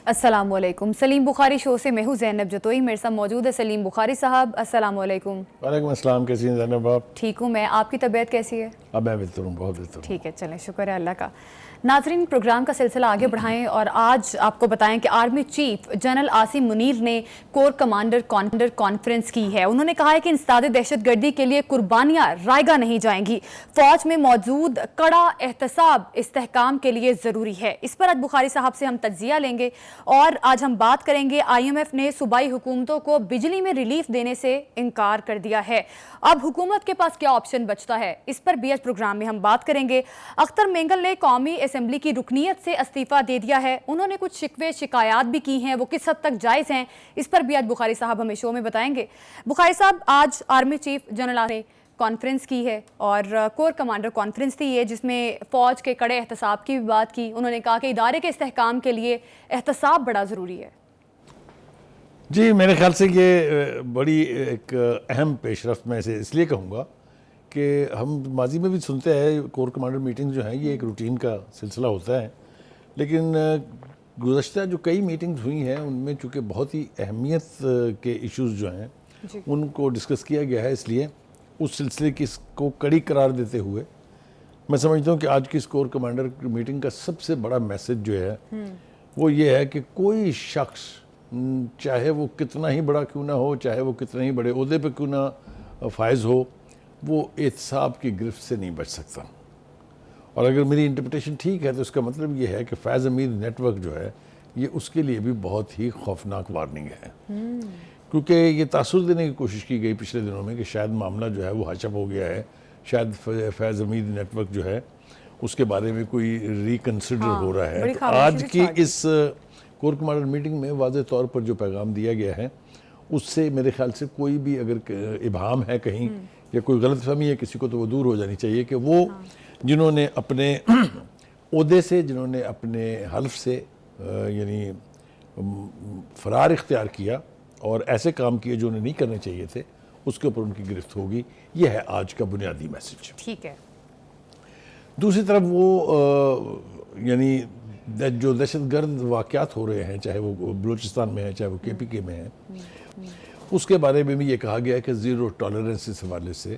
السلام علیکم. سلیم بخاری شو سے میں ہوں زینب جتوئی. میرے ساتھ موجود ہے سلیم بخاری صاحب. السلام علیکم. وعلیکم السلام. کیسی ہیں زینب آپ؟ ٹھیک ہوں میں. آپ کی طبیعت کیسی ہے؟ اب میں بہتر ہوں, بہت بہتر ہوں. ٹھیک ہے, چلیں شکر ہے اللہ کا. ناظرین, پروگرام کا سلسلہ آگے بڑھائیں اور آج آپ کو بتائیں کہ army chief general Asim Munir نے کور کمانڈر کانفرنس کی ہے. انہوں نے کہا ہے کہ انسداد دہشت گردی کے لیے قربانیاں رائگاں نہیں جائیں گی. فوج میں موجود کڑا احتساب استحکام کے لیے ضروری ہے. اس پر آج بخاری صاحب سے ہم تجزیہ لیں گے اور آج ہم بات کریں گے IMF نے صوبائی حکومتوں کو بجلی میں ریلیف دینے سے انکار کر دیا ہے. اب حکومت کے پاس کیا آپشن بچتا ہے, اس پر بھی آج پروگرام میں ہم بات کریں گے. اختر مینگل نے قومی اسمبلی کی رکنیت سے استعفیٰ دے دیا ہے. انہوں نے کچھ شکوے شکایات بھی کی ہیں, وہ کس حد تک جائز ہیں, اس پر بھی آج بخاری صاحب ہمیں شو میں بتائیں گے. بخاری صاحب, آج آرمی چیف جنرل نے کانفرنس کی ہے اور کور کمانڈر کانفرنس تھی یہ, جس میں فوج کے کڑے احتساب کی بھی بات کی. انہوں نے کہا کہ ادارے کے استحکام کے لیے احتساب بڑا ضروری ہے. جی, میرے خیال سے یہ بڑی ایک اہم پیش رفت میں اسے اس لیے کہوں گا کہ ہم ماضی میں بھی سنتے ہیں کور کمانڈر میٹنگ جو ہیں یہ ایک روٹین کا سلسلہ ہوتا ہے, لیکن گزشتہ جو کئی میٹنگز ہوئی ہیں ان میں چونکہ بہت ہی اہمیت کے ایشوز جو ہیں ان کو ڈسکس کیا گیا ہے, اس لیے اس سلسلے کی اس کو کڑی قرار دیتے ہوئے میں سمجھتا ہوں کہ آج کی اس کور کمانڈر میٹنگ کا سب سے بڑا میسج جو ہے وہ یہ ہے کہ کوئی شخص چاہے وہ کتنا ہی بڑا کیوں نہ ہو, چاہے وہ کتنے ہی بڑے عہدے پہ کیوں نہ فائز ہو, وہ احتساب کی گرفت سے نہیں بچ سکتا. اور اگر میری انٹرپریٹیشن ٹھیک ہے تو اس کا مطلب یہ ہے کہ فیض امید نیٹ ورک جو ہے یہ اس کے لیے بھی بہت ہی خوفناک وارننگ ہے, کیونکہ یہ تاثر دینے کی کوشش کی گئی پچھلے دنوں میں کہ شاید معاملہ جو ہے وہ ہچ اپ ہو گیا ہے, شاید فیض امید نیٹ ورک جو ہے اس کے بارے میں کوئی ریکنسیڈر ہو رہا ہے. تو آج کی اس کور کمانڈر میٹنگ میں واضح طور پر جو پیغام دیا گیا ہے اس سے میرے خیال سے کوئی بھی اگر ابہام ہے کہیں یا کوئی غلط فہمی ہے کسی کو تو وہ دور ہو جانی چاہیے کہ وہ جنہوں نے اپنے عہدے سے, جنہوں نے اپنے حلف سے یعنی فرار اختیار کیا اور ایسے کام کیے جو انہیں نہیں کرنے چاہیے تھے, اس کے اوپر ان کی گرفت ہوگی. یہ ہے آج کا بنیادی میسج. ٹھیک ہے. دوسری طرف وہ یعنی جو دہشت گرد واقعات ہو رہے ہیں, چاہے وہ بلوچستان میں ہیں چاہے وہ KPK میں ہیں, اس کے بارے میں بھی یہ کہا گیا ہے کہ زیرو ٹالرنس اس حوالے سے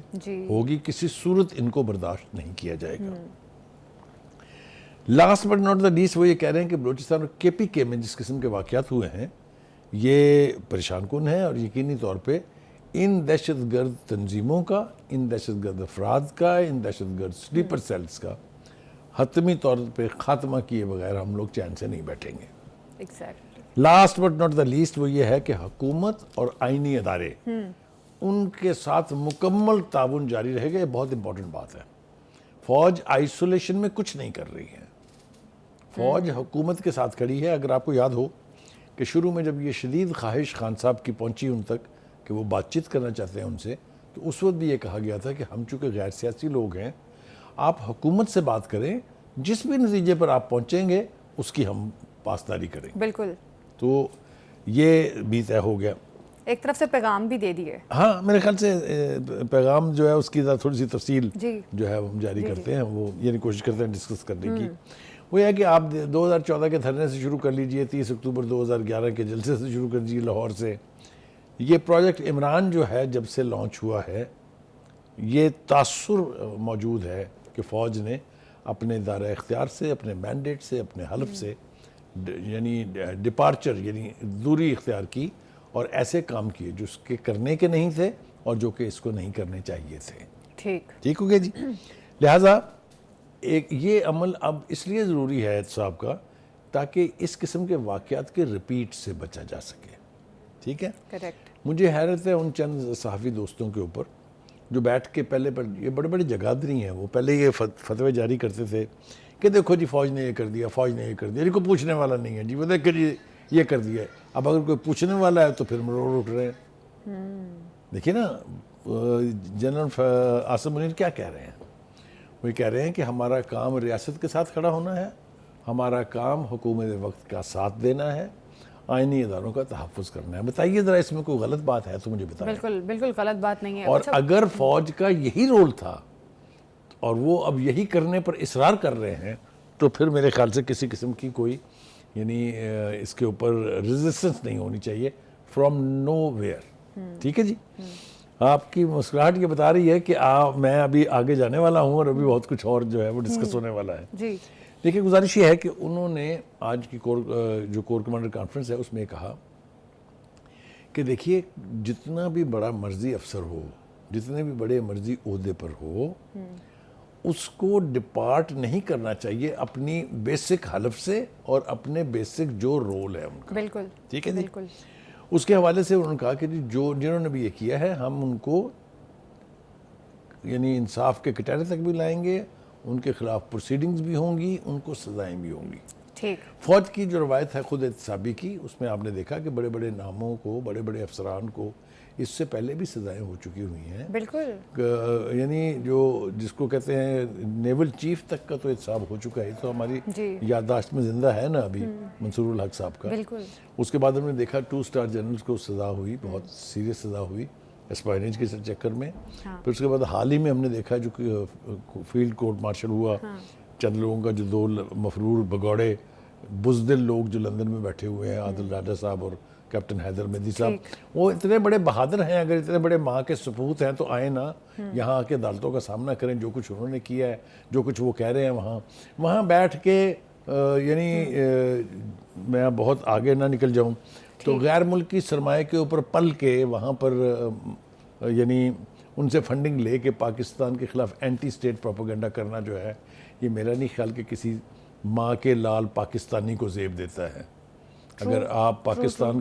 ہوگی, کسی صورت ان کو برداشت نہیں کیا جائے گا. Last but not the least وہ یہ کہہ رہے ہیں کہ بلوچستان اور KPK میں جس قسم کے واقعات ہوئے ہیں یہ پریشان کن ہے, اور یقینی طور پہ ان دہشت گرد تنظیموں کا, ان دہشت گرد افراد کا, ان دہشت گرد سلیپر سیلز کا حتمی طور پہ خاتمہ کیے بغیر ہم لوگ چین سے نہیں بیٹھیں گے. Last but not the least وہ یہ ہے کہ حکومت اور آئینی ادارے ان کے ساتھ مکمل تعاون جاری رہے گا. یہ بہت امپورٹنٹ بات ہے. فوج آئسولیشن میں کچھ نہیں کر رہی ہے, فوج حکومت کے ساتھ کھڑی ہے. اگر آپ کو یاد ہو کہ شروع میں جب یہ شدید خواہش خان صاحب کی پہنچی ان تک کہ وہ بات چیت کرنا چاہتے ہیں ان سے, تو اس وقت بھی یہ کہا گیا تھا کہ ہم چونکہ غیر سیاسی لوگ ہیں, آپ حکومت سے بات کریں, جس بھی نتیجے پر آپ پہنچیں گے اس کی ہم پاسداری کریں گے. بالکل. تو یہ بھی طے ہو گیا. ایک طرف سے پیغام بھی دے دیے. ہاں, میرے خیال سے پیغام جو ہے اس کی تھوڑی سی تفصیل جو ہے ہم جاری کرتے ہیں, وہ یعنی کوشش کرتے ہیں ڈسکس کرنے کی. وہ یہ ہے کہ آپ 2014 کے دھرنے سے شروع کر لیجئے, 30 اکتوبر 2011 کے جلسے سے شروع کر دیجیے لاہور سے. یہ پروجیکٹ عمران جو ہے جب سے لانچ ہوا ہے یہ تاثر موجود ہے کہ فوج نے اپنے دائرہ اختیار سے, اپنے مینڈیٹ سے, اپنے حلف سے یعنی ڈپارچر یعنی دوری اختیار کی اور ایسے کام کیے جو اس کے کرنے کے نہیں تھے اور جو کہ اس کو نہیں کرنے چاہیے تھے. ٹھیک ہو گیا جی. لہٰذا یہ عمل اب اس لیے ضروری ہے احتساب کا تاکہ اس قسم کے واقعات کے ریپیٹ سے بچا جا سکے. ٹھیک ہے. مجھے حیرت ہے ان چند صحافی دوستوں کے اوپر جو بیٹھ کے پہلے پر یہ بڑے بڑے جگادری ہیں, وہ پہلے یہ فتوے جاری کرتے تھے کہ دیکھو جی فوج نے یہ کر دیا, فوج نے یہ کر دیا, کوئی پوچھنے والا نہیں ہے جی, وہ دیکھ کے جی یہ کر دیا ہے. اب اگر کوئی پوچھنے والا ہے تو پھر مروڑ اٹھ رہے ہیں. دیکھیے نا جنرل عاصم منیر کیا کہہ رہے ہیں, وہ کہہ رہے ہیں کہ ہمارا کام ریاست کے ساتھ کھڑا ہونا ہے, ہمارا کام حکومت وقت کا ساتھ دینا ہے, آئینی اداروں کا تحفظ کرنا ہے. بتائیے ذرا اس میں کوئی غلط بات ہے تو مجھے بتائیں. بالکل غلط بات نہیں ہے. اور اگر فوج کا یہی رول تھا اور وہ اب یہی کرنے پر اصرار کر رہے ہیں تو پھر میرے خیال سے کسی قسم کی کوئی یعنی اس کے اوپر ریزسٹنس نہیں ہونی چاہیے فرام نو ویئر. ٹھیک ہے جی. آپ کی مسکراہٹ یہ بتا رہی ہے کہ میں ابھی آگے جانے والا ہوں اور ابھی بہت کچھ اور جو ہے وہ ڈسکس ہونے والا ہے. جی. لیکن گزارش یہ ہے کہ انہوں نے آج کی جو کور کمانڈر کانفرنس ہے اس میں کہا کہ دیکھیے جتنا بھی بڑا مرضی افسر ہو, جتنے بھی بڑے مرضی عہدے پر ہو, اس کو ڈپارٹ نہیں کرنا چاہیے اپنی بیسک حلف سے اور اپنے بیسک جو رول ہے ان کا. بالکل. ٹھیک ہے جی. بالکل. اس کے حوالے سے انہوں نے کہا کہ جنہوں نے بھی یہ کیا ہے ہم ان کو یعنی انصاف کے کٹہرے تک بھی لائیں گے, ان کے خلاف پروسیڈنگز بھی ہوں گی, ان کو سزائیں بھی ہوں گی. ٹھیک. فوج کی جو روایت ہے خود احتسابی کی, اس میں آپ نے دیکھا کہ بڑے بڑے ناموں کو, بڑے بڑے افسران کو اس سے پہلے بھی سزائیں ہو چکی ہوئی ہیں. بالکل. یعنی جو جس کو کہتے ہیں نیول چیف تک کا تو احتساب ہو چکا ہے, تو ہماری یادداشت میں زندہ ہے نا ابھی منصور الحق صاحب کا. بالکل. اس کے بعد ہم نے دیکھا 2 اسٹار جنرلز کو سزا ہوئی, بہت سیریس سزا ہوئی اسپائنیج کے چکر میں. پھر اس کے بعد حال ہی میں ہم نے دیکھا جو کہ فیلڈ کورٹ مارشل ہوا, چند لوگوں کا جو 2 مفرور بگوڑے بزدل لوگ جو لندن میں بیٹھے ہوئے ہیں, عادل راجہ صاحب اور کیپٹن حیدر مہدی صاحب, وہ اتنے بڑے بہادر ہیں, اگر اتنے بڑے ماں کے سپوت ہیں تو آئیں نا یہاں آ کے عدالتوں کا سامنا کریں. جو کچھ انہوں نے کیا ہے, جو کچھ وہ کہہ رہے ہیں وہاں بیٹھ کے یعنی میں بہت آگے نہ نکل جاؤں تو غیر ملکی سرمایہ کے اوپر پل کے وہاں پر یعنی ان سے فنڈنگ لے کے پاکستان کے خلاف اینٹی اسٹیٹ پروپیگنڈا کرنا جو ہے, یہ میرا نہیں خیال کہ کسی ماں کے لال پاکستانی کو زیب دیتا ہے. اگر آپ پاکستان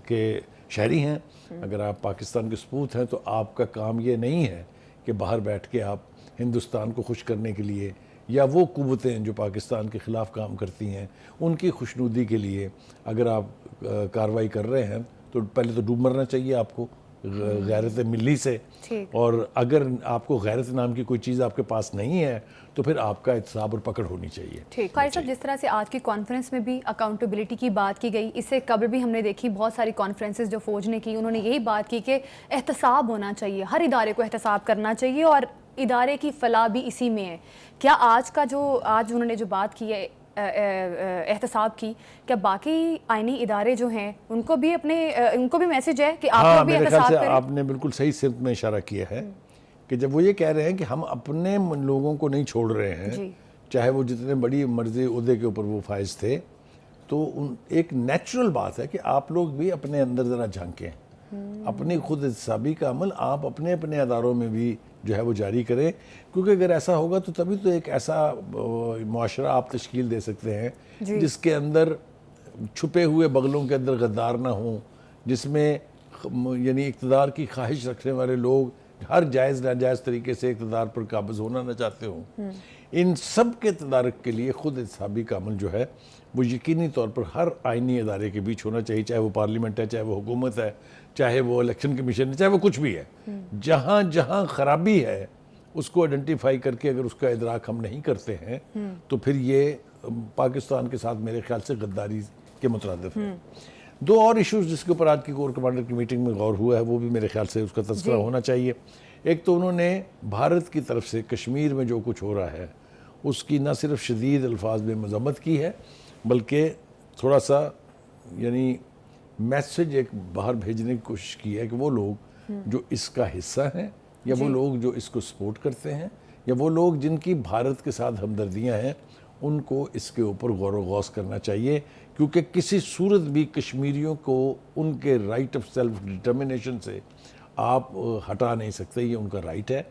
کے شہری ہیں, اگر آپ پاکستان کے سپوت ہیں, تو آپ کا کام یہ نہیں ہے کہ باہر بیٹھ کے آپ ہندوستان کو خوش کرنے کے لیے یا وہ قوتیں جو پاکستان کے خلاف کام کرتی ہیں ان کی خوشنودی کے لیے اگر آپ کارروائی کر رہے ہیں تو پہلے تو ڈوب مرنا چاہیے آپ کو غیرت ملی سے. اور اگر آپ کو غیرت نام کی کوئی چیز آپ کے پاس نہیں ہے تو پھر آپ کا احتساب اور پکڑ ہونی چاہیے. ٹھیک. قاری صاحب, جس طرح سے آج کی کانفرنس میں بھی اکاؤنٹیبلٹی کی بات کی گئی, اس سے قبل بھی ہم نے دیکھی بہت ساری کانفرنسز جو فوج نے کی, انہوں نے یہی بات کی کہ احتساب ہونا چاہیے, ہر ادارے کو احتساب کرنا چاہیے اور ادارے کی فلاح بھی اسی میں ہے. کیا آج انہوں نے جو بات کی ہے احتساب کی, کیا باقی آئینی ادارے جو ہیں ان کو بھی میسج ہے کہ آپ لوگ بھی احتساب کریں؟ آپ نے بالکل صحیح سمت میں اشارہ کیا ہے کہ جب وہ یہ کہہ رہے ہیں کہ ہم اپنے لوگوں کو نہیں چھوڑ رہے ہیں, چاہے وہ جتنے بڑی مرضی عہدے کے اوپر وہ فائز تھے, تو ایک نیچرل بات ہے کہ آپ لوگ بھی اپنے اندر ذرا جھانکیں, اپنی خود احتسابی کا عمل آپ اپنے اداروں میں بھی جو ہے وہ جاری کریں, کیونکہ اگر ایسا ہوگا تو تبھی تو ایک ایسا معاشرہ آپ تشکیل دے سکتے ہیں جس کے اندر چھپے ہوئے بغلوں کے اندر غدار نہ ہوں, جس میں یعنی اقتدار کی خواہش رکھنے والے لوگ ہر جائز ناجائز طریقے سے اقتدار پر قابض ہونا نہ چاہتے ہوں. ان سب کے تدارک کے لیے خود احتسابی کا عمل جو ہے وہ یقینی طور پر ہر آئینی ادارے کے بیچ ہونا چاہیے, چاہے وہ پارلیمنٹ ہے, چاہے وہ حکومت ہے, چاہے وہ الیکشن کمیشن ہے, چاہے وہ کچھ بھی ہے. جہاں جہاں خرابی ہے اس کو آئیڈینٹیفائی کر کے اگر اس کا ادراک ہم نہیں کرتے ہیں تو پھر یہ پاکستان کے ساتھ میرے خیال سے غداری کے مترادف ہے. 2 اور ایشوز جس کے اوپر آج کی کور کمانڈر کی میٹنگ میں غور ہوا ہے وہ بھی میرے خیال سے اس کا تذکرہ ہونا چاہیے. ایک تو انہوں نے بھارت کی طرف سے کشمیر میں جو کچھ ہو رہا ہے اس کی نہ صرف شدید الفاظ میں مذمت کی ہے بلکہ تھوڑا سا یعنی میسج ایک باہر بھیجنے کی کوشش کی ہے کہ وہ لوگ جو اس کا حصہ ہیں یا وہ لوگ جو اس کو سپورٹ کرتے ہیں یا وہ لوگ جن کی بھارت کے ساتھ ہمدردیاں ہیں ان کو اس کے اوپر غور و غوص کرنا چاہیے, کیونکہ کسی صورت بھی کشمیریوں کو ان کے رائٹ آف سیلف ڈٹرمنیشن سے آپ ہٹا نہیں سکتے, یہ ان کا رائٹ ہے.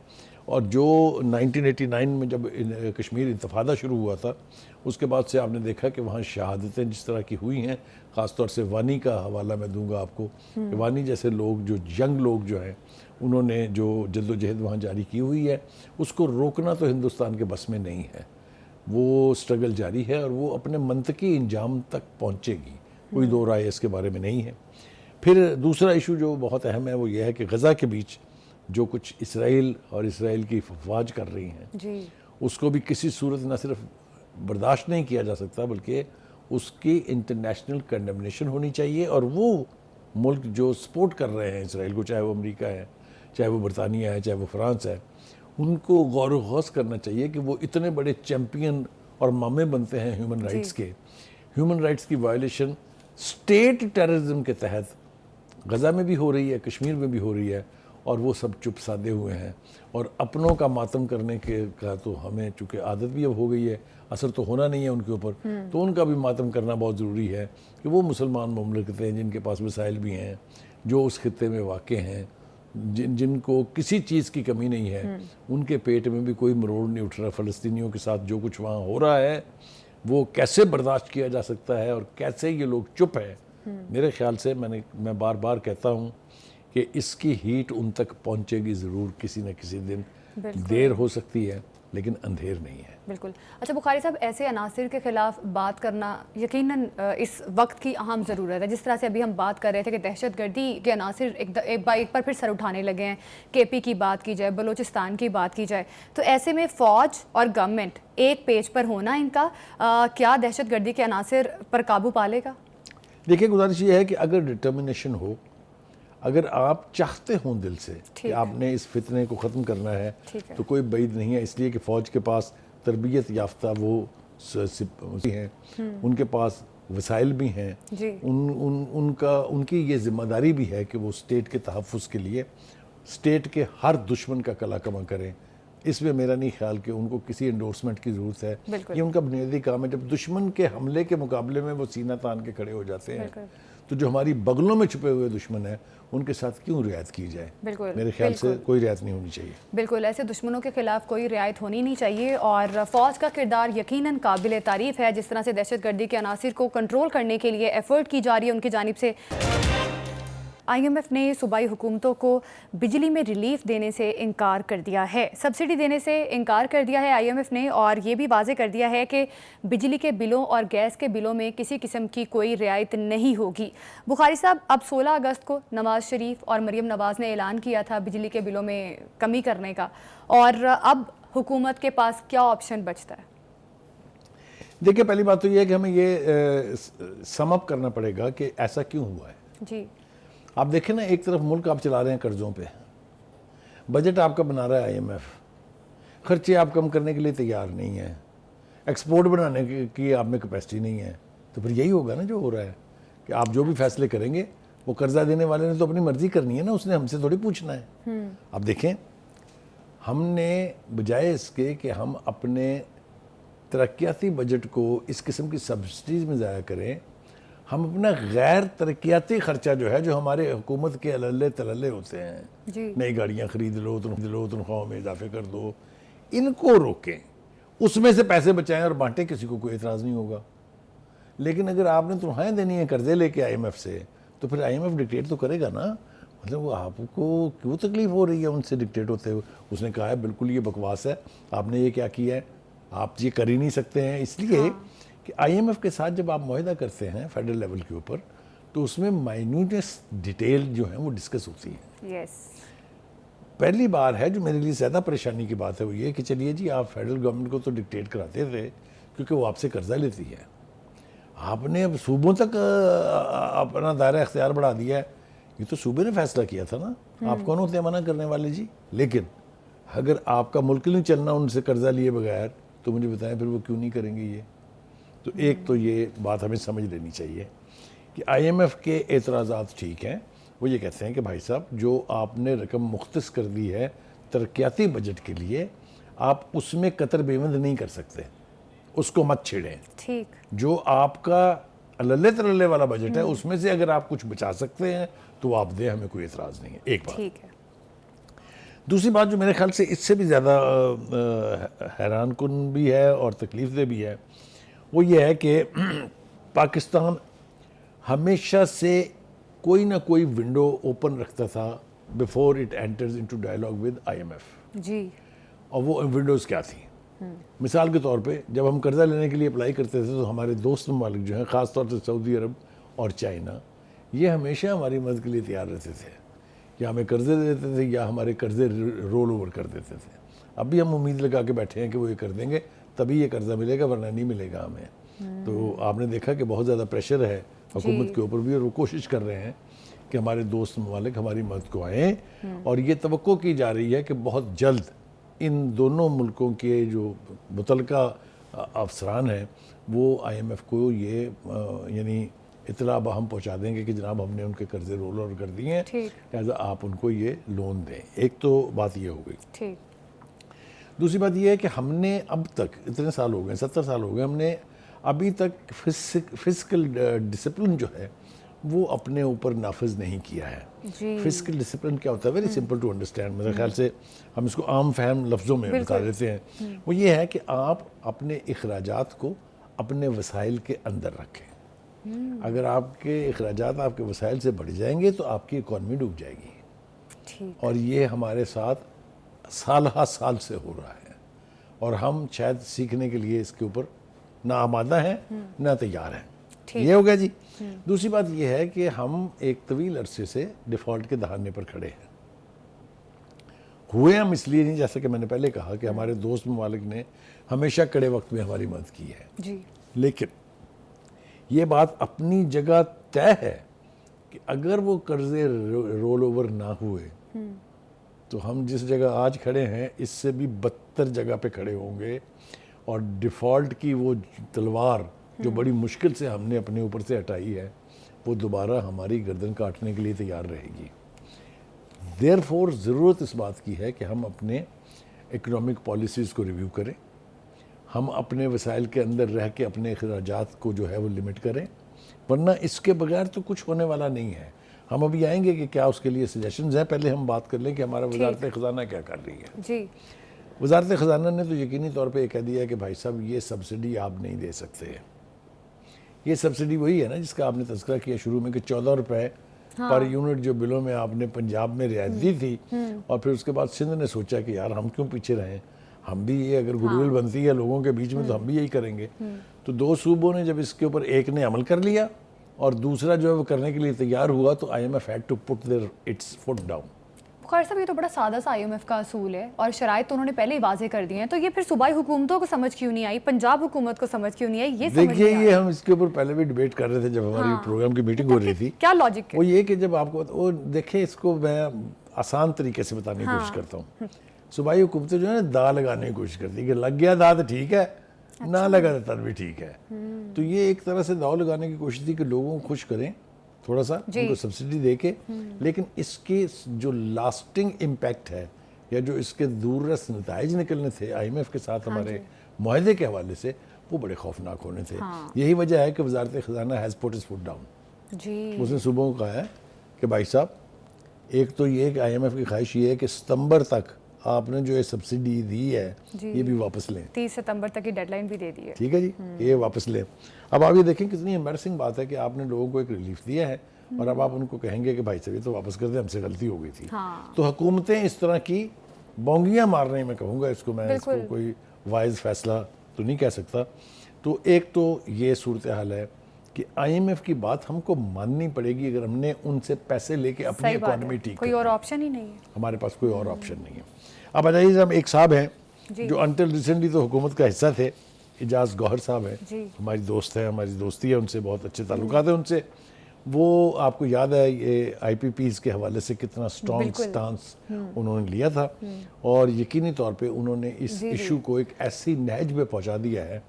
اور جو 1989 میں جب کشمیر انتفاضہ شروع ہوا تھا اس کے بعد سے آپ نے دیکھا کہ وہاں شہادتیں جس طرح کی ہوئی ہیں, خاص طور سے وانی کا حوالہ میں دوں گا آپ کو, وانی جیسے لوگ جو ینگ لوگ جو ہیں انہوں نے جو جد و جہد وہاں جاری کی ہوئی ہے اس کو روکنا تو ہندوستان کے بس میں نہیں ہے. وہ سٹرگل جاری ہے اور وہ اپنے منطقی انجام تک پہنچے گی, کوئی دو رائے اس کے بارے میں نہیں ہے. پھر دوسرا ایشو جو بہت اہم ہے وہ یہ ہے کہ غزہ کے بیچ جو کچھ اسرائیل اور اسرائیل کی افواج کر رہی ہیں اس کو بھی کسی صورت نہ صرف برداشت نہیں کیا جا سکتا بلکہ اس کی انٹرنیشنل کنڈمنیشن ہونی چاہیے. اور وہ ملک جو سپورٹ کر رہے ہیں اسرائیل کو, چاہے وہ امریکہ ہے, چاہے وہ برطانیہ ہے, چاہے وہ فرانس ہے, ان کو غور و غوص کرنا چاہیے کہ وہ اتنے بڑے چیمپئن اور مامے بنتے ہیں ہیومن رائٹس کے, ہیومن رائٹس کی وائلیشن اسٹیٹ ٹیررزم کے تحت غزہ میں بھی ہو رہی ہے، کشمیر میں بھی ہو رہی ہے، اور وہ سب چپ سادے ہوئے ہیں. اور اپنوں کا ماتم کرنے کا تو ہمیں چونکہ عادت بھی اب ہو گئی ہے، اثر تو ہونا نہیں ہے ان کے اوپر، تو ان کا بھی ماتم کرنا بہت ضروری ہے کہ وہ مسلمان مملکتیں ہیں جن کے پاس وسائل بھی ہیں، جو اس خطے میں واقع ہیں، جن کو کسی چیز کی کمی نہیں ہے، ان کے پیٹ میں بھی کوئی مروڑ نہیں اٹھ رہا. فلسطینیوں کے ساتھ جو کچھ وہاں ہو رہا ہے وہ کیسے برداشت کیا جا سکتا ہے، اور کیسے یہ لوگ چپ ہیں. میرے خیال سے میں بار بار کہتا ہوں کہ اس کی ہیٹ ان تک پہنچے گی ضرور کسی نہ کسی دن. دیر ہو سکتی ہے لیکن اندھیر نہیں ہے. بالکل. اچھا بخاری صاحب، ایسے عناصر کے خلاف بات کرنا یقیناً اس وقت کی اہم ضرورت ہے. جس طرح سے ابھی ہم بات کر رہے تھے کہ دہشت گردی کے عناصر ایک بار پھر سر اٹھانے لگے ہیں. کے پی کی بات کی جائے، بلوچستان کی بات کی جائے، تو ایسے میں فوج اور گورنمنٹ ایک پیج پر ہونا ان کا کیا دہشت گردی کے عناصر پر قابو پا لے گا؟ دیکھیں، گزارش یہ ہے کہ اگر ڈٹرمنیشن ہو، اگر آپ چاہتے ہوں دل سے کہ آپ نے اس فتنے کو ختم کرنا ہے تو کوئی بعید نہیں ہے. اس لیے کہ فوج کے پاس تربیت یافتہ وہ ہیں، ان کے پاس وسائل بھی ہیں، ان کی یہ ذمہ داری بھی ہے کہ وہ اسٹیٹ کے تحفظ کے لیے اسٹیٹ کے ہر دشمن کا کلا کما کریں. اس میں میرا نہیں خیال کہ ان کو کسی انڈورسمنٹ کی ضرورت ہے. یہ ان کا بنیادی کام ہے. جب دشمن کے حملے کے مقابلے میں وہ سینہ تان کے کھڑے ہو جاتے ہیں تو جو ہماری بغلوں میں چھپے ہوئے دشمن ہیں ان کے ساتھ کیوں رعایت کی جائے؟ میرے خیال سے کوئی رعایت نہیں ہونی چاہیے. بالکل، ایسے دشمنوں کے خلاف کوئی رعایت ہونی نہیں چاہیے. اور فوج کا کردار یقیناً قابل تعریف ہے. جس طرح سے دہشت گردی کے عناصر کو کنٹرول کرنے کے لیے ایفرٹ کی جا رہی ہے ان کی جانب سے. آئی ایم ایف نے صوبائی حکومتوں کو بجلی میں ریلیف دینے سے انکار کر دیا ہے. سبسڈی دینے سے انکار کر دیا ہے آئی ایم ایف نے، اور یہ بھی واضح کر دیا ہے کہ بجلی کے بلوں اور گیس کے بلوں میں کسی قسم کی کوئی رعایت نہیں ہوگی. بخاری صاحب، اب 16 اگست کو نواز شریف اور مریم نواز نے اعلان کیا تھا بجلی کے بلوں میں کمی کرنے کا، اور اب حکومت کے پاس کیا آپشن بچتا ہے؟ دیکھیں، پہلی بات تو یہ ہے کہ ہمیں یہ سم اپ کرنا پڑے گا کہ ایسا کیوں ہوا ہے. جی، آپ دیکھیں نا، ایک طرف ملک آپ چلا رہے ہیں قرضوں پہ، بجٹ آپ کا بنا رہا ہے آئی ایم ایف، خرچے آپ کم کرنے کے لیے تیار نہیں ہیں، ایکسپورٹ بنانے کی آپ میں کیپیسٹی نہیں ہے. تو پھر یہی ہوگا نا جو ہو رہا ہے کہ آپ جو بھی فیصلے کریں گے وہ قرضہ دینے والے نے تو اپنی مرضی کرنی ہے نا، اس نے ہم سے تھوڑی پوچھنا ہے. اب دیکھیں، ہم نے بجائے اس کے کہ ہم اپنے ترقیاتی بجٹ کو اس قسم کی سبسڈیز میں ضائع کریں، ہم اپنا غیر ترقیاتی خرچہ جو ہے، جو ہمارے حکومت کے عللے تللے ہوتے ہیں، نئی گاڑیاں خرید لو، تنخواہوں میں اضافے کر دو، ان کو روکیں، اس میں سے پیسے بچائیں اور بانٹیں. کسی کو کوئی اعتراض نہیں ہوگا. لیکن اگر آپ نے تنخواہیں دینی ہیں قرضے لے کے آئی ایم ایف سے، تو پھر آئی ایم ایف ڈکٹیٹ تو کرے گا نا. مطلب وہ آپ کو کیوں تکلیف ہو رہی ہے ان سے ڈکٹیٹ ہوتے ہوئے؟ اس نے کہا ہے بالکل یہ بکواس ہے، آپ نے یہ کیا کیا ہے، آپ یہ کر ہی نہیں سکتے ہیں. اس لیے کہ آئی ایم ایف کے ساتھ جب آپ معاہدہ کرتے ہیں فیڈرل لیول کے اوپر، تو اس میں مائنیوٹس ڈیٹیل جو ہیں وہ ڈسکس ہوتی ہیں. پہلی بار ہے جو میرے لیے زیادہ پریشانی کی بات ہے وہ یہ کہ چلیے جی، آپ فیڈرل گورنمنٹ کو تو ڈکٹیٹ کراتے تھے کیونکہ وہ آپ سے قرضہ لیتی ہے، آپ نے اب صوبوں تک اپنا دائرہ اختیار بڑھا دیا ہے. یہ تو صوبے نے فیصلہ کیا تھا نا، آپ کون ہوتے ہیں منع کرنے والے جی؟ لیکن اگر آپ کا ملک نہیں چلنا ان سے قرضہ لیے بغیر، تو مجھے بتائیں پھر وہ کیوں نہیں کریں گے یہ؟ تو ایک تو یہ بات ہمیں سمجھ لینی چاہیے کہ آئی ایم ایف کے اعتراضات ٹھیک ہیں. وہ یہ کہتے ہیں کہ بھائی صاحب، جو آپ نے رقم مختص کر دی ہے ترقیاتی بجٹ کے لیے، آپ اس میں قطر بیوند نہیں کر سکتے، اس کو مت چھیڑیں. ٹھیک، جو آپ کا اللہ ترلے والا بجٹ ہے اس میں سے اگر آپ کچھ بچا سکتے ہیں تو آپ دیں، ہمیں کوئی اعتراض نہیں ہے. ایک بات. دوسری بات جو میرے خیال سے اس سے بھی زیادہ حیران کن بھی ہے اور تکلیف دہ بھی ہے، وہ یہ ہے کہ پاکستان ہمیشہ سے کوئی نہ کوئی ونڈو اوپن رکھتا تھا before it enters into dialogue with I M F. جی، اور وہ ونڈوز کیا تھیں؟ مثال کے طور پہ جب ہم قرضہ لینے کے لیے اپلائی کرتے تھے تو ہمارے دوست ممالک جو ہیں، خاص طور سے سعودی عرب اور چائنا، یہ ہمیشہ ہماری مدد کے لیے تیار رہتے تھے، یا ہمیں قرضے دیتے تھے یا ہمارے قرضے رول اوور کر دیتے تھے. اب بھی ہم امید لگا کے بیٹھے ہیں کہ وہ یہ کر دیں گے تبھی یہ قرضہ ملے گا، ورنہ نہیں ملے گا ہمیں. تو آپ نے دیکھا کہ بہت زیادہ پریشر ہے حکومت کے اوپر بھی، اور وہ کوشش کر رہے ہیں کہ ہمارے دوست ممالک ہماری مدد کو آئیں، اور یہ توقع کی جا رہی ہے کہ بہت جلد ان دونوں ملکوں کے جو متعلقہ افسران ہیں وہ IMF کو یہ یعنی اطلاع ہم پہنچا دیں گے کہ جناب ہم نے ان کے قرضے رول اوور کر دیے ہیں، لہٰذا آپ ان کو یہ لون دیں. ایک تو بات یہ ہو گئی. دوسری بات یہ ہے کہ ہم نے اب تک اتنے سال ہو گئے، 70 سال ہو گئے، ہم نے ابھی تک فزیکل ڈسپلن جو ہے وہ اپنے اوپر نافذ نہیں کیا ہے. فزیکل ڈسپلن کیا ہوتا ہے؟ Very simple to understand. میرے خیال سے ہم اس کو عام فہم لفظوں میں بتا دیتے ہیں. وہ یہ ہے کہ آپ اپنے اخراجات کو اپنے وسائل کے اندر رکھیں. اگر آپ کے اخراجات آپ کے وسائل سے بڑھ جائیں گے تو آپ کی اکانومی ڈوب جائے گی. اور یہ ہمارے ساتھ سالہ سال سے ہو رہا ہے اور ہم شاید سیکھنے کے لیے اس کے اوپر نہ آمادہ ہیں نہ تیار ہیں. یہ ہو گیا جی. دوسری بات یہ ہے کہ ہم ایک طویل عرصے سے ڈیفالٹ کے دہانے پر کھڑے ہیں. ہوئے ہم اس لیے نہیں، جیسا کہ میں نے پہلے کہا کہ ہمارے دوست ممالک نے ہمیشہ کڑے وقت میں ہماری مدد کی ہے. لیکن یہ بات اپنی جگہ طے ہے کہ اگر وہ قرضے رول اوور نہ ہوئے تو ہم جس جگہ آج کھڑے ہیں اس سے بھی بدتر جگہ پہ کھڑے ہوں گے، اور ڈیفالٹ کی وہ تلوار جو بڑی مشکل سے ہم نے اپنے اوپر سے ہٹائی ہے وہ دوبارہ ہماری گردن کاٹنے کے لیے تیار رہے گی. دیئرفور ضرورت اس بات کی ہے کہ ہم اپنے اکنامک پالیسیز کو ریویو کریں، ہم اپنے وسائل کے اندر رہ کے اپنے اخراجات کو جو ہے وہ لمٹ کریں، ورنہ اس کے بغیر تو کچھ ہونے والا نہیں ہے. ہم ابھی آئیں گے کہ کیا اس کے لیے سجیشنز ہیں. پہلے ہم بات کر لیں کہ ہمارا وزارت خزانہ کیا کر رہی ہے. وزارت خزانہ نے تو یقینی طور پہ یہ کہہ دیا ہے کہ بھائی صاحب یہ سبسڈی آپ نہیں دے سکتے. یہ سبسڈی وہی ہے نا جس کا آپ نے تذکرہ کیا شروع میں کہ 14 روپے پر یونٹ جو بلوں میں آپ نے پنجاب میں رعایت دی تھی، اور پھر اس کے بعد سندھ نے سوچا کہ یار ہم کیوں پیچھے رہیں، ہم بھی یہ اگر گڈ ول بنتی ہے لوگوں کے بیچ میں تو ہم بھی یہی کریں گے. تو دو صوبوں نے جب اس کے اوپر ایک نے عمل کر لیا اور دوسرا جو ہے وہ کرنے کے لیے تیار ہوا تو IMF had to put its foot down. خیر صاحب یہ تو بڑا سادہ سا IMF کا اصول ہے اور شرائط تو انہوں نے پہلے ہی واضح کر دی ہیں، تو یہ پھر صوبائی حکومتوں کو سمجھ کیوں نہیں آئی، پنجاب حکومت کو سمجھ کیوں نہیں آئی؟ یہ دیکھیے یہ ہم اس کے اوپر پہلے بھی ڈیبیٹ کر رہے تھے جب ہماری پروگرام کی میٹنگ ہو رہی تھی. کیا لاجک ہے؟ وہ یہ کہ جب آپ کو وہ دیکھیں اس کو میں آسان طریقے سے بتانے کی کوشش کرتا ہوں. صوبائی حکومتیں جو ہے نا دا لگانے کی کوشش کرتی ہے کہ لگ گیا دا تو ٹھیک ہے، نہ لگا تو بھی ٹھیک ہے. تو یہ ایک طرح سے داؤ لگانے کی کوشش تھی کہ لوگوں کو خوش کریں تھوڑا سا، ان کو سبسڈی دے کے، لیکن اس کے جو لاسٹنگ امپیکٹ ہے یا جو اس کے دور رس نتائج نکلنے تھے IMF کے ساتھ ہمارے معاہدے کے حوالے سے وہ بڑے خوفناک ہونے تھے. یہی وجہ ہے کہ وزارت خزانہ has put its foot down. اس نے صوبوں کو کہا ہے کہ بھائی صاحب ایک تو یہ کہ IMF کی خواہش یہ ہے کہ ستمبر تک آپ نے جو یہ سبسڈی دی ہے یہ بھی واپس لیں. 30 ستمبر تک کی ڈیڈ لائن بھی دے دی ہے. ٹھیک ہے جی، یہ واپس لیں. اب آپ یہ دیکھیں کتنی ایمبیرسنگ بات ہے کہ آپ نے لوگوں کو ایک ریلیف دیا ہے اور اب آپ ان کو کہیں گے کہ بھائی صاحب یہ تو واپس کر دیں، ہم سے غلطی ہو گئی تھی. تو حکومتیں اس طرح کی بونگیاں مار رہی ہیں، میں کہوں گا اس کو، میں اس کو کوئی وائز فیصلہ تو نہیں کہہ سکتا. تو ایک تو یہ صورتحال ہے کہ IMF کی بات ہم کو ماننی پڑے گی اگر ہم نے ان سے پیسے لے کے اپنی اکانومی ٹھیک کوئی اور آپشن ہی نہیں ہے. ہمارے پاس کوئی اور آپشن نہیں ہے. اب اجائیے صاحب ایک صاحب ہیں جو انٹل ریسنٹلی تو حکومت کا حصہ تھے، اعجاز گوہر صاحب ہیں، ہماری دوست ہیں، ہماری دوستی ہے ان سے، بہت اچھے تعلقات ہیں ان سے. وہ آپ کو یاد ہے یہ IPPs کے حوالے سے کتنا سٹرونگ سٹانس انہوں نے لیا تھا، اور یقینی طور پہ انہوں نے اس ایشو کو ایک ایسی نہج پہ پہنچا دیا ہے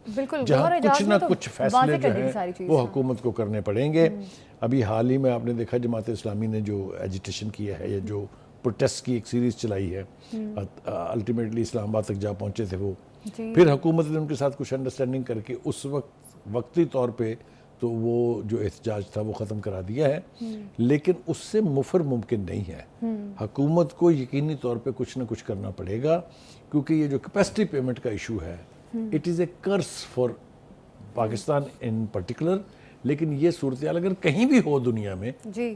جہاں کچھ نہ کچھ فیصلے جو ہیں وہ حکومت کو کرنے پڑیں گے. ابھی حال ہی میں آپ نے دیکھا جماعت اسلامی نے جو ایجیٹیشن کیا ہے یا جو پروٹیسٹ کی ایک سیریز چلائی ہے، الٹیمیٹلی اسلام آباد تک جا پہنچے تھے وہ. پھر حکومت نے ان کے ساتھ کچھ انڈرسٹینڈنگ کر کے اس وقتی طور پہ تو وہ جو احتجاج تھا وہ ختم کرا دیا ہے، لیکن اس سے مفر ممکن نہیں ہے. حکومت کو یقینی طور پہ کچھ نہ کچھ کرنا پڑے گا، کیونکہ یہ جو کیپیسٹی پیمنٹ کا ایشو ہے it is a crisis for Pakistan in particular. لیکن یہ صورتحال اگر کہیں بھی ہو دنیا میں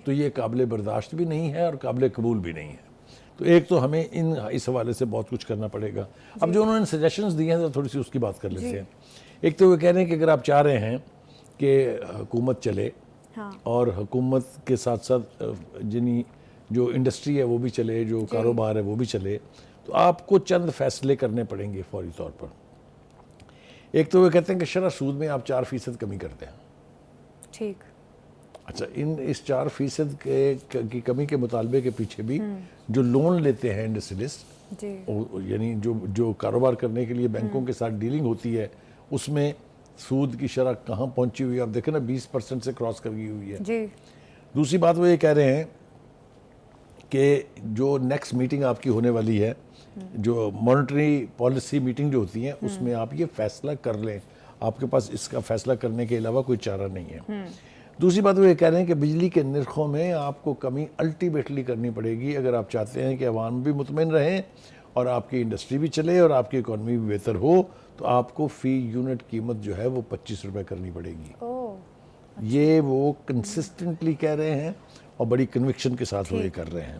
تو یہ قابل برداشت بھی نہیں ہے اور قابل قبول بھی نہیں ہے. تو ایک تو ہمیں اس حوالے سے بہت کچھ کرنا پڑے گا. اب جو انہوں نے سجیشنز دیے ہیں تو تھوڑی سی اس کی بات کر لیتے ہیں. ایک تو وہ کہہ رہے ہیں کہ اگر آپ چاہ رہے ہیں کہ حکومت چلے اور حکومت کے ساتھ ساتھ جو انڈسٹری ہے وہ بھی چلے، جو کاروبار ہے وہ بھی چلے، تو آپ کو چند فیصلے کرنے پڑیں گے فوری طور پر. ایک تو وہ کہتے ہیں کہ شرح سود میں آپ 4% کمی کرتے ہیں. ٹھیک. اچھا، اس 4% کی کمی کے مطالبے کے پیچھے بھی جو لون لیتے ہیں انڈسٹریلسٹ، یعنی جو کاروبار کرنے کے لیے بینکوں کے ساتھ ڈیلنگ ہوتی ہے اس میں سود کی شرح کہاں پہنچی ہوئی ہے، آپ دیکھیں نا 20% سے کراس کر گئی ہوئی ہے. جی دوسری بات وہ یہ کہہ رہے ہیں کہ جو نیکسٹ میٹنگ آپ کی ہونے والی ہے، جو مانیٹری پالیسی میٹنگ جو ہوتی ہیں، اس میں آپ یہ فیصلہ کر لیں، آپ کے پاس اس کا فیصلہ کرنے کے علاوہ کوئی چارہ نہیں ہے. دوسری بات وہ یہ کہہ رہے ہیں کہ بجلی کے نرخوں میں آپ کو کمی الٹیمیٹلی کرنی پڑے گی اگر آپ چاہتے ہیں کہ عوام بھی مطمئن رہیں اور آپ کی انڈسٹری بھی چلے اور آپ کی اکانومی بھی بہتر ہو، تو آپ کو فی یونٹ قیمت جو ہے وہ 25 روپے کرنی پڑے گی. یہ وہ کنسسٹنٹلی کہہ رہے ہیں اور بڑی کنوکشن کے ساتھ وہ یہ کر رہے ہیں.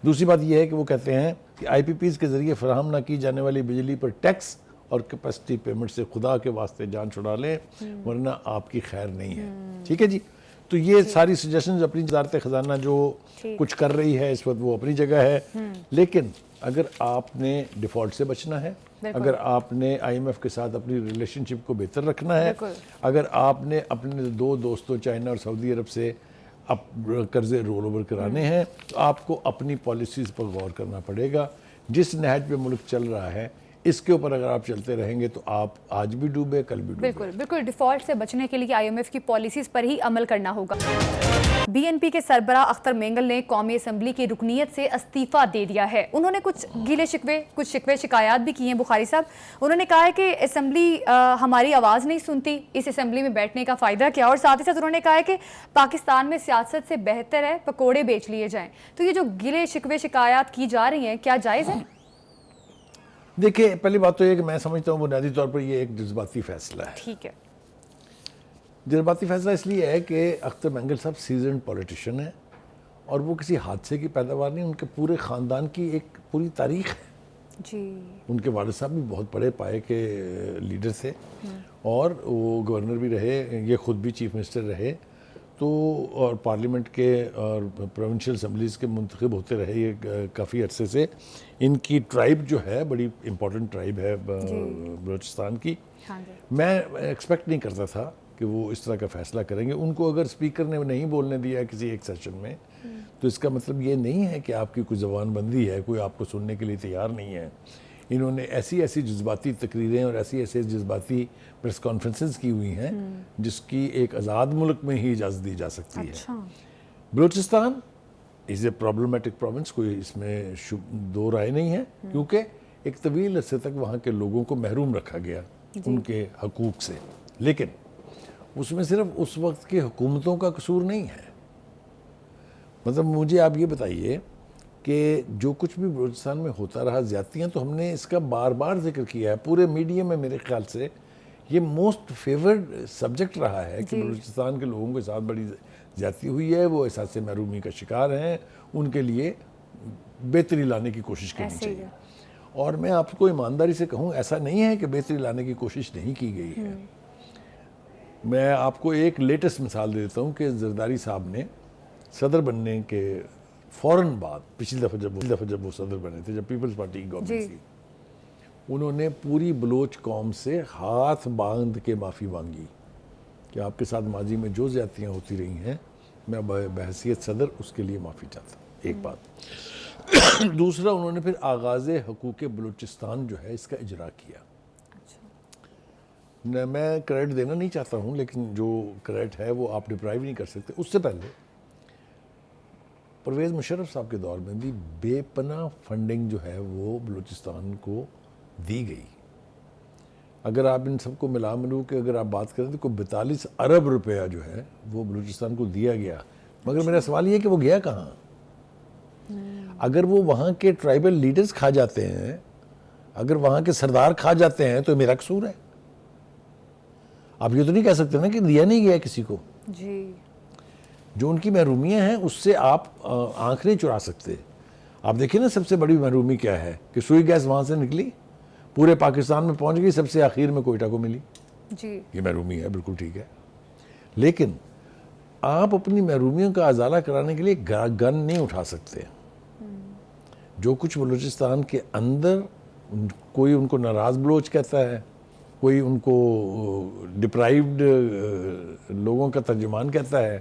دوسری بات یہ ہے کہ وہ کہتے ہیں کہ آئی پی پیز کے ذریعے فراہم نہ کی جانے والی بجلی پر ٹیکس اور کیپیسٹی پیمنٹ سے خدا کے واسطے جان چھڑا لیں ورنہ آپ کی خیر نہیں ہے. ٹھیک ہے جی. تو یہ ساری سجیشنز اپنی وزارت خزانہ جو کچھ کر رہی ہے اس وقت وہ اپنی جگہ ہے، لیکن اگر آپ نے ڈیفالٹ سے بچنا ہے، اگر آپ نے آئی ایم ایف کے ساتھ اپنی ریلیشن شپ کو بہتر رکھنا ہے، اگر آپ نے اپنے دو دوستوں چائنا اور سعودی عرب سے قرضے رول اوور کرانے ہیں، تو آپ کو اپنی پالیسیز پر غور کرنا پڑے گا. جس نہج پہ ملک چل رہا ہے اس کے اوپر اگر آپ چلتے رہیں گے تو آپ آج بھی ڈوبے کل بھی ڈوبے. بالکل ڈیفالٹ سے بچنے کے لیے آئی ایم ایف کی پالیسیز پر ہی عمل کرنا ہوگا. بی این پی کے سربراہ اختر مینگل نے قومی اسمبلی کی رکنیت سے استعفیٰ دے دیا ہے. انہوں نے کچھ گیلے شکوے کچھ شکایات بھی کی ہیں بخاری صاحب. انہوں نے کہا ہے کہ اسمبلی ہماری آواز نہیں سنتی، اس اسمبلی میں بیٹھنے کا فائدہ کیا، اور ساتھ ہی ساتھ انہوں نے کہا ہے کہ پاکستان میں سیاست سے بہتر ہے پکوڑے بیچ لیے جائیں. تو یہ جو گیلے شکوے شکایات کی جا رہی ہیں کیا جائز ہے؟ دیکھیں، پہلی بات تو یہ کہ میں سمجھتا ہوں بنیادی طور پر یہ ایک جذباتی فیصلہ ہے. ٹھیک ہے. جذباتی فیصلہ اس لیے ہے کہ اختر مینگل صاحب سیزنڈ پولیٹیشین ہیں اور وہ کسی حادثے کی پیداوار نہیں، ان کے پورے خاندان کی ایک پوری تاریخ ہے. جی. ان کے والد صاحب بھی بہت بڑے پائے کے لیڈر تھے اور وہ گورنر بھی رہے، یہ خود بھی چیف منسٹر رہے، تو اور پارلیمنٹ کے اور پروونشل اسمبلیز کے منتخب ہوتے رہے یہ کافی عرصے سے. ان کی ٹرائب جو ہے بڑی امپورٹنٹ ٹرائب ہے بلوچستان کی. میں ایکسپیکٹ نہیں کرتا تھا کہ وہ اس طرح کا فیصلہ کریں گے. ان کو اگر اسپیکر نے نہیں بولنے دیا کسی ایک سیشن میں تو اس کا مطلب یہ نہیں ہے کہ آپ کی کوئی زبان بندی ہے، کوئی آپ کو سننے کے لیے تیار نہیں ہے. انہوں نے ایسی جذباتی تقریریں اور ایسی جذباتی پریس کانفرنسز کی ہوئی ہیں جس کی ایک آزاد ملک میں ہی اجازت دی جا سکتی ہے. بلوچستان از اے پرابلمیٹک پروونس، کوئی اس میں دو رائے نہیں ہے، کیونکہ ایک طویل عرصے تک وہاں کے لوگوں کو محروم رکھا گیا ان کے حقوق سے. لیکن اس میں صرف اس وقت کی حکومتوں کا قصور نہیں ہے. مطلب مجھے آپ یہ بتائیے کہ جو کچھ بھی بلوچستان میں ہوتا رہا زیادتیاں، تو ہم نے اس کا بار بار ذکر کیا ہے پورے میڈیا میں. میرے خیال سے یہ موسٹ فیورڈ سبجیکٹ رہا ہے کہ بلوچستان کے لوگوں کے ساتھ بڑی زیادتی ہوئی ہے، وہ احساس محرومی کا شکار ہیں، ان کے لیے بہتری لانے کی کوشش کرنی چاہیے. اور میں آپ کو ایمانداری سے کہوں، ایسا نہیں ہے کہ بہتری لانے کی کوشش نہیں کی گئی ہے. میں آپ کو ایک لیٹسٹ مثال دے دیتا ہوں کہ زرداری صاحب نے صدر بننے کے فوراً بعد، پچھلی دفعہ جب وہ صدر بنے تھے، جب پیپلز پارٹی کی گورنمنٹ تھی، انہوں نے پوری بلوچ قوم سے ہاتھ باندھ کے معافی مانگی کہ آپ کے ساتھ ماضی میں جو زیادتیاں ہوتی رہی ہیں میں بحیثیت صدر اس کے لیے معافی چاہتا ہوں. ایک بات. دوسرا، انہوں نے پھر آغاز حقوق بلوچستان جو ہے اس کا اجرا کیا. میں کریڈٹ دینا نہیں چاہتا ہوں، لیکن جو کریڈٹ ہے وہ آپ ڈپرائیو نہیں کر سکتے. اس سے پہلے پرویز مشرف صاحب کے دور میں بھی بے پناہ فنڈنگ جو ہے وہ بلوچستان کو دی گئی. اگر آپ ان سب کو ملو کہ اگر آپ بات کریں تو کوئی 42 ارب روپیہ جو ہے وہ بلوچستان کو دیا گیا. مگر میرا سوال یہ ہے کہ وہ گیا کہاں؟ اگر وہ وہاں کے ٹرائبل لیڈرز کھا جاتے ہیں، اگر وہاں کے سردار کھا جاتے ہیں تو میرا قصور ہے. آپ یہ تو نہیں کہہ سکتے نا کہ دیا نہیں گیا کسی کو. جی. جو ان کی محرومیاں ہیں اس سے آپ آنکھ نہیں چرا سکتے. آپ دیکھیں نا سب سے بڑی محرومی کیا ہے کہ سوئی گیس وہاں سے نکلی، پورے پاکستان میں پہنچ گئی، سب سے آخر میں کوئٹہ کو ملی. جی. یہ محرومی ہے، بالکل ٹھیک ہے. لیکن آپ اپنی محرومیوں کا ازالہ کرانے کے لیے گن نہیں اٹھا سکتے. جو کچھ بلوچستان کے اندر، کوئی ان کو ناراض بلوچ کہتا ہے، کوئی ان کو ڈپرائیوڈ لوگوں کا ترجمان کہتا ہے،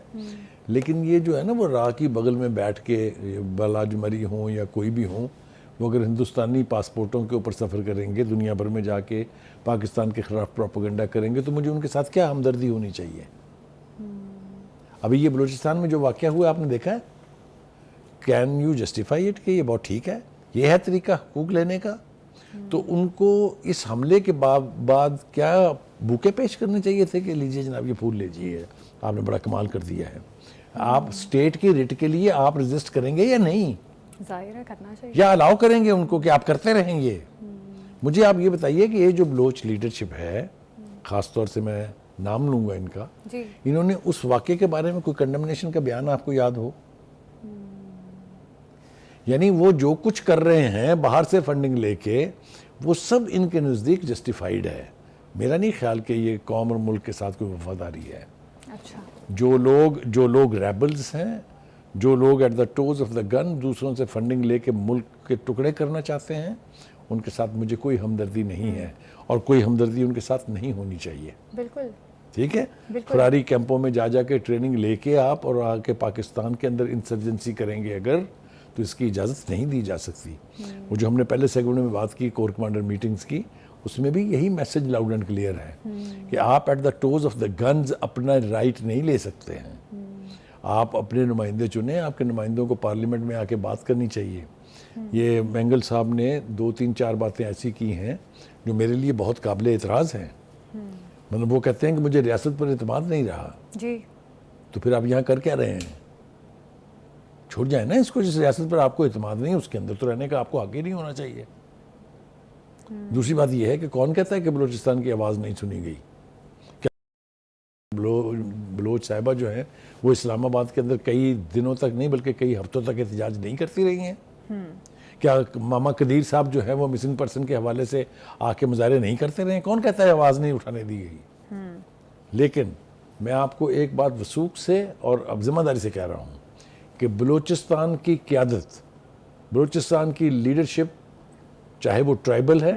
لیکن یہ جو ہے نا وہ راہ کی بغل میں بیٹھ کے بلاج مری ہوں یا کوئی بھی ہوں، وہ اگر ہندوستانی پاسپورٹوں کے اوپر سفر کریں گے، دنیا بھر میں جا کے پاکستان کے خلاف پروپیگنڈا کریں گے، تو مجھے ان کے ساتھ کیا ہمدردی ہونی چاہیے؟ ابھی یہ بلوچستان میں جو واقعہ ہوا آپ نے دیکھا ہے، کین یو جسٹیفائی اٹ کہ یہ بہت ٹھیک ہے، یہ ہے طریقہ حقوق لینے کا؟ تو ان کو اس حملے کے بعد کیا بوکے پیش کرنے چاہیے تھے کہ لیجئے جناب یہ پھول لیجئے، آپ نے بڑا کمال کر دیا ہے؟ آپ اسٹیٹ کی ریٹ کے لیے آپ ریزسٹ کریں گے یا نہیں؟ ظاہر ہے کرنا چاہیے، یا الاؤ کریں گے ان کو کہ آپ کرتے رہیں گے؟ مجھے آپ یہ بتائیے کہ یہ جو بلوچ لیڈرشپ ہے، خاص طور سے میں نام لوں گا ان کا، جی انہوں نے اس واقعے کے بارے میں کوئی کنڈمنیشن کا بیان آپ کو یاد ہو؟ یعنی وہ جو کچھ کر رہے ہیں باہر سے فنڈنگ لے کے، وہ سب ان کے نزدیک جسٹیفائیڈ ہے۔ میرا نہیں خیال کہ یہ قوم اور ملک کے ساتھ کوئی وفاداری ہے۔ اچھا، جو لوگ ریبلز ہیں، جو لوگ at the toes of the gun دوسروں سے فنڈنگ لے کے ملک کے ٹکڑے کرنا چاہتے ہیں، ان کے ساتھ مجھے کوئی ہمدردی نہیں ہے، اور کوئی ہمدردی ان کے ساتھ نہیں ہونی چاہیے۔ بالکل ٹھیک ہے، بالکل۔ فراری کیمپوں میں جا کے ٹریننگ لے کے آپ اور آ کے پاکستان کے اندر انسرجنسی کریں گے اگر، تو اس کی اجازت نہیں دی جا سکتی۔ وہ جو ہم نے پہلے سیگمنٹ میں بات کی کور کمانڈر میٹنگز کی، اس میں بھی یہی میسج لاؤڈ اینڈ کلیئر ہے کہ آپ at the toes of the guns اپنا رائٹ نہیں لے سکتے ہیں۔ آپ اپنے نمائندے چنیں، آپ کے نمائندوں کو پارلیمنٹ میں آ کے بات کرنی چاہیے۔ یہ مینگل صاحب نے 2-3-4 باتیں ایسی کی ہیں جو میرے لیے بہت قابل اعتراض ہیں۔ مطلب وہ کہتے ہیں کہ مجھے ریاست پر اعتماد نہیں رہا، جی تو پھر آپ یہاں کر کیا رہے ہیں؟ چھوڑ جائیں نا اس کو، جس ریاست پر آپ کو اعتماد نہیں، اس کے اندر تو رہنے کا آپ کو حق ہی نہیں ہونا چاہیے۔ دوسری بات یہ ہے کہ کون کہتا ہے کہ بلوچستان کی آواز نہیں سنی گئی؟ بلوچ صاحبہ جو ہیں وہ اسلام آباد کے اندر کئی دنوں تک نہیں بلکہ کئی ہفتوں تک احتجاج نہیں کرتی رہی ہیں؟ کیا ماما قدیر صاحب جو ہے وہ مسنگ پرسن کے حوالے سے آ کے مظاہرے نہیں کرتے رہے ہیں؟ کون کہتا ہے آواز نہیں اٹھانے دی گئی؟ لیکن میں آپ کو ایک بات وثوق سے اور اب ذمہ داری سے کہہ رہا ہوں کہ بلوچستان کی قیادت، بلوچستان کی لیڈرشپ، چاہے وہ ٹرائبل ہے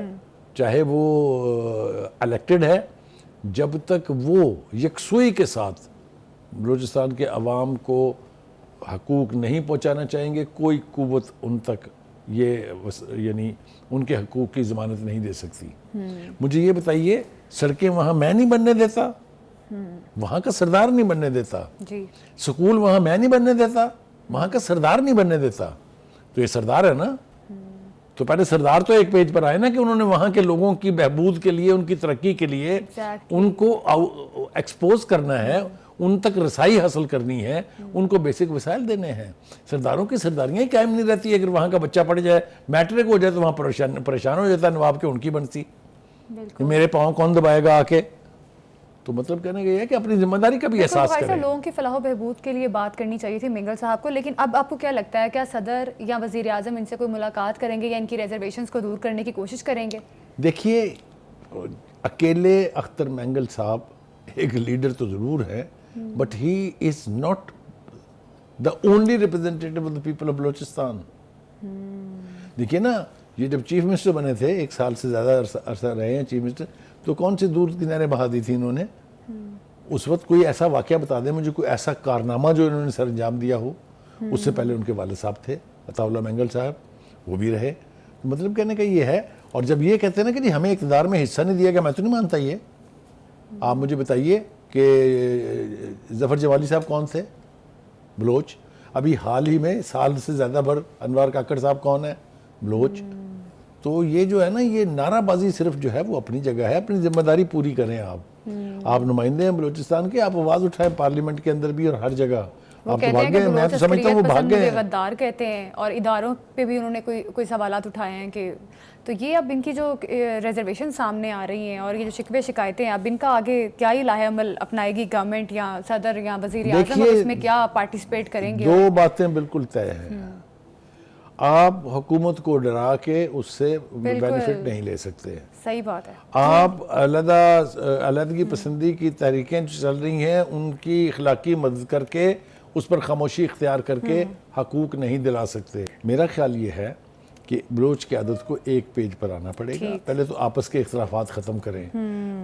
چاہے وہ الیکٹڈ ہے، جب تک وہ یکسوئی کے ساتھ بلوچستان کے عوام کو حقوق نہیں پہنچانا چاہیں گے، کوئی قوت ان تک یعنی ان کے حقوق کی ضمانت نہیں دے سکتی۔ مجھے یہ بتائیے، سڑکیں وہاں میں نہیں بننے دیتا، وہاں کا سردار نہیں بننے دیتا، جی سکول وہاں میں نہیں بننے دیتا، وہاں کا سردار نہیں بننے دیتا، تو یہ سردار ہے نا؟ تو پہلے سردار تو ایک پیج پر آئے نا کہ انہوں نے وہاں کے لوگوں کی بہبود کے لیے، ان کی ترقی کے لیے ان کو ایکسپوز کرنا ہے، ان تک رسائی حاصل کرنی ہے، ان کو بیسک وسائل دینے ہیں۔ سرداروں کی سرداریاں ہی قائم نہیں رہتی، اگر وہاں کا بچہ پڑھ جائے، میٹرک ہو جائے تو وہاں پریشان ہو جاتا ہے نواب کے ان کی بنسی، میرے پاؤں کون دبائے گا آ کے؟ تو مطلب کہنے کا یہ ہے کہ اپنی ذمہ داری کا بھی احساس کریں۔ لوگوں کی فلاح و بہبود کے لیے بات کرنی چاہیے تھی مینگل صاحب کو، لیکن اب آپ کو کیا لگتا ہے، کیا صدر یا وزیر اعظم ان سے کوئی ملاقات کریں گے یا ان کی ریزرویشنز کو دور کرنے کی کوشش کریں گے؟ دیکھیے، اکیلے اختر مینگل صاحب ایک لیڈر تو ضرور ہے، but he is not the only representative of the people of Balochistan. دیکھیے نا، یہ جب چیف منسٹر بنے تھے، 1 سال سے زیادہ عرصہ رہے ہیں چیف منسٹر، تو کون سی دور کنارے بہا دی تھی انہوں نے؟ اس وقت کوئی ایسا واقعہ بتا دیں مجھے، کوئی ایسا کارنامہ جو انہوں نے سر انجام دیا ہو۔ اس سے پہلے ان کے والد صاحب تھے عطا اللہ مینگل صاحب، وہ بھی رہے۔ مطلب کہنے کا یہ ہے، اور جب یہ کہتے ہیں نا کہ جی ہمیں اقتدار میں حصہ نہیں دیا گیا، میں تو نہیں مانتا یہ۔ آپ مجھے بتائیے کہ ظفر جوالی صاحب کون تھے؟ بلوچ۔ ابھی حال ہی میں سال سے زیادہ بھر انوار کاکڑ صاحب کون ہے؟ بلوچ۔ تو یہ جو ہے نا، یہ نعرہ بازی صرف جو ہے وہ اپنی جگہ ہے، اپنی ذمہ داری پوری کریں۔ آپ نمائندے ہیں بلوچستان کے، آپ آواز اٹھائیں پارلیمنٹ کے اندر بھی اور ہر جگہ۔ آپ تو بھاگ گئے، میں تو سمجھتا ہوں وہ بھاگ گئے ہیں۔ غدار کہتے ہیں، اور اداروں پہ بھی انہوں نے کوئی سوالات اٹھائے ہیں کہ تو یہ اب ان کی جو ریزرویشن سامنے آ رہی ہیں اور یہ جو شکوے شکایتیں ہیں، اب ان کا آگے کیا ہی لاہ عمل اپنائے گی گورنمنٹ یا صدر یا وزیر اعظم، اور اس میں کیا پارٹیسپیٹ کریں گے؟ 2 باتیں بالکل طے ہیں۔ آپ حکومت کو ڈرا کے اس سے بینیفٹ نہیں لے سکتے۔ صحیح بات ہے۔ آپ علیحدگی پسندی کی تحریکیں جو چل رہی ہیں، ان کی اخلاقی مدد کر کے، اس پر خاموشی اختیار کر کے حقوق نہیں دلا سکتے۔ میرا خیال یہ ہے کہ بلوچ قیادت کو ایک پیج پر آنا پڑے گا۔ پہلے تو آپس کے اختلافات ختم کریں،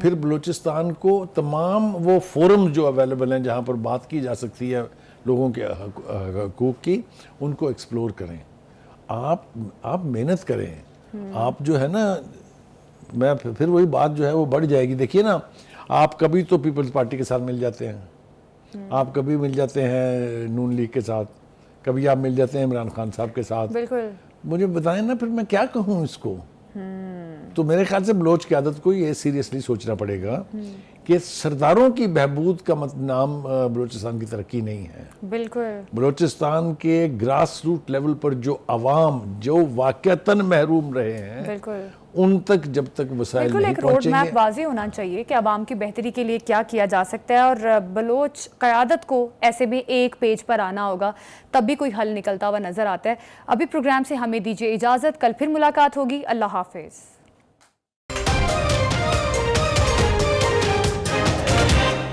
پھر بلوچستان کو تمام وہ فورم جو اویلیبل ہیں جہاں پر بات کی جا سکتی ہے لوگوں کے حقوق کی، ان کو ایکسپلور کریں۔ آپ محنت کریں. آپ جو ہے نا, میں پھر وہی بات جو ہے وہ بڑھ جائے گی. دیکھیے نا, آپ کبھی تو پیپلز پارٹی کے ساتھ مل جاتے ہیں, آپ کبھی مل جاتے ہیں نون لیگ کے ساتھ, کبھی آپ مل جاتے ہیں عمران خان صاحب کے ساتھ. بالکل. مجھے بتائیں نا, پھر میں کیا کہوں اس کو. تو میرے خیال سے بلوچ قیادت کو یہ سیریسلی سوچنا پڑے گا کہ سرداروں کی بہبود کا نام بلوچستان کی ترقی نہیں ہے. بالکل. بلوچستان کے گراس روٹ لیول پر جو عوام جو واقعتاً محروم رہے ہیں, بالکل. ان تک جب تک وسائل بالکل نہیں ایک روڈ پہنچیں میپ گے. واضح ہونا چاہیے کہ عوام کی بہتری کے لیے کیا کیا جا سکتا ہے, اور بلوچ قیادت کو ایسے میں ایک پیج پر آنا ہوگا, تب بھی کوئی حل نکلتا ہوا نظر آتا ہے. ابھی پروگرام سے ہمیں دیجیے اجازت, کل پھر ملاقات ہوگی. اللہ حافظ.